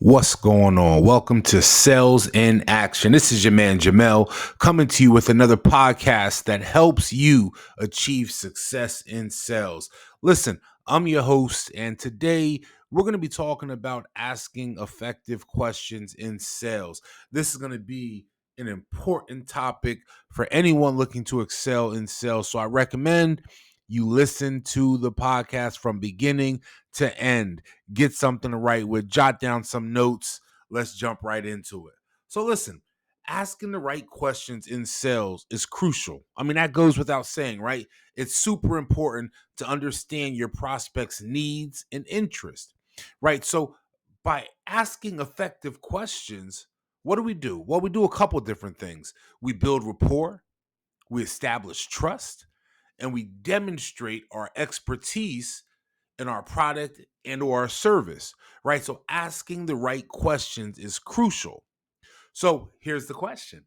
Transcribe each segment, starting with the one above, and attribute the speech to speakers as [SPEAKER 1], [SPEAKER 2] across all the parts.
[SPEAKER 1] What's going on? Welcome to Sales in Action. This is your man Jamel coming to you with another podcast that helps you achieve success in sales. Listen, I'm your host, and today we're going to be talking about asking effective questions in sales. This is going to be an important topic for anyone looking to excel in sales. So I recommend you listen to the podcast from beginning to end. Get something to write with, jot down some notes. Let's jump right into it. So listen, asking the right questions in sales is crucial. I mean, that goes without saying, right? It's super important to understand your prospect's needs and interests, right? So by asking effective questions, what do? Well, we do a couple different things. We build rapport, we establish trust, and we demonstrate our expertise in our product and or our service, right? So asking the right questions is crucial. So here's the question.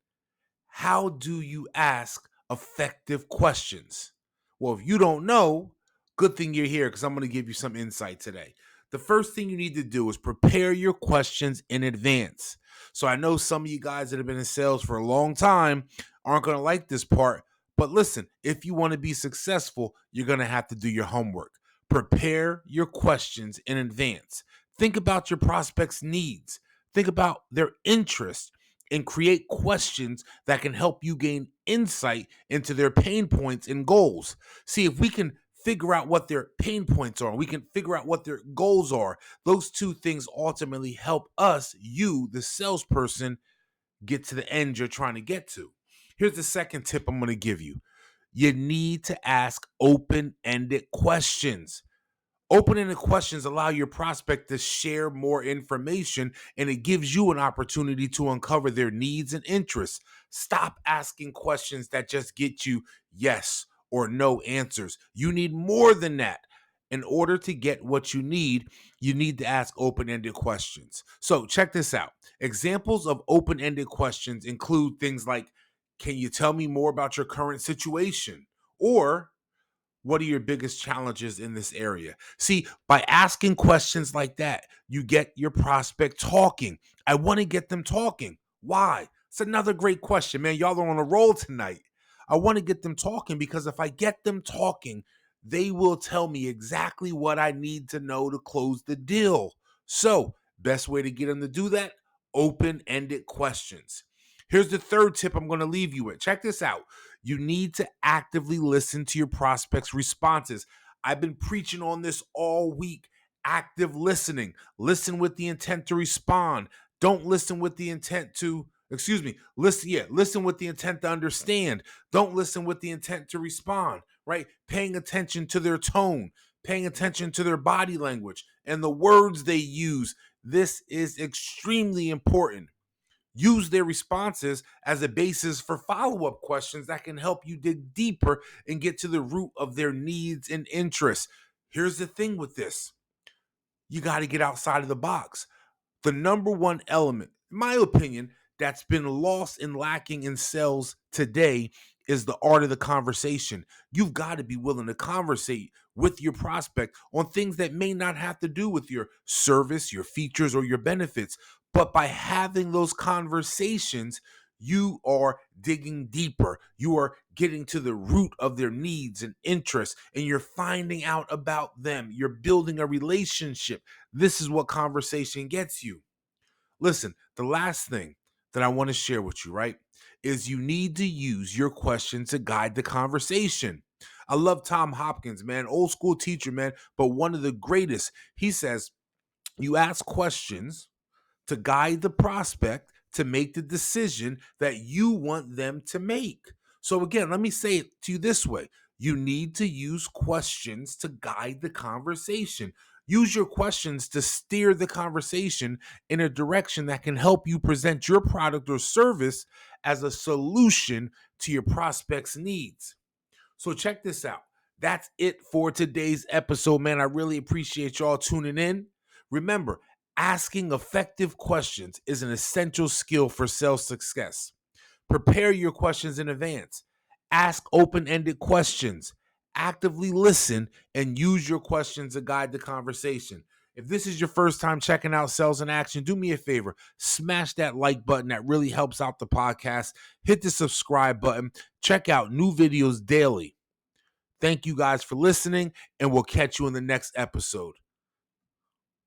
[SPEAKER 1] How do you ask effective questions? Well, if you don't know, good thing you're here because I'm going to give you some insight today. The first thing you need to do is prepare your questions in advance. So I know some of you guys that have been in sales for a long time aren't going to like this part, but listen, if you want to be successful, you're going to have to do your homework. Prepare your questions in advance. Think about your prospects' needs. Think about their interests and create questions that can help you gain insight into their pain points and goals. See, if we can figure out what their pain points are, we can figure out what their goals are. Those two things ultimately help us, you, the salesperson, get to the end you're trying to get to. Here's the second tip I'm going to give you. You need to ask open-ended questions. Open-ended questions allow your prospect to share more information, and it gives you an opportunity to uncover their needs and interests. Stop asking questions that just get you yes or no answers. You need more than that. In order to get what you need to ask open-ended questions. So check this out. Examples of open-ended questions include things like, can you tell me more about your current situation? Or what are your biggest challenges in this area? See, by asking questions like that, you get your prospect talking. I want to get them talking. Why? It's another great question, man. Y'all are on a roll tonight. I want to get them talking because if I get them talking, they will tell me exactly what I need to know to close the deal. So, best way to get them to do that? Open-ended questions. Here's the third tip I'm going to leave you with. Check this out. You need to actively listen to your prospects' responses. I've been preaching on this all week. Active listening. Listen with the intent to respond. Don't listen with the intent to, listen with the intent to understand. Don't listen with the intent to respond, right? Paying attention to their tone, paying attention to their body language and the words they use. This is extremely important. Use their responses as a basis for follow-up questions that can help you dig deeper and get to the root of their needs and interests. Here's the thing with this. You got to get outside of the box. The number one element, in my opinion, that's been lost and lacking in sales today is the art of the conversation. You've got to be willing to conversate with your prospect on things that may not have to do with your service, your features, or your benefits. But by having those conversations, you are digging deeper. You are getting to the root of their needs and interests, and you're finding out about them. You're building a relationship. This is what conversation gets you. Listen, the last thing that I want to share with you, right, is you need to use your question to guide the conversation. I love Tom Hopkins, man, old school teacher, man, but one of the greatest. He says, you ask questions to guide the prospect to make the decision that you want them to make. So again, let me say it to you this way. You need to use questions to guide the conversation. Use your questions to steer the conversation in a direction that can help you present your product or service as a solution to your prospect's needs. So check this out. That's it for today's episode, man. I really appreciate y'all tuning in. Remember, asking effective questions is an essential skill for sales success. Prepare your questions in advance. Ask open-ended questions. Actively listen and use your questions to guide the conversation. If this is your first time checking out Sales in Action, do me a favor, smash that like button. That really helps out the podcast. Hit the subscribe button. Check out new videos daily. Thank you guys for listening, and we'll catch you in the next episode.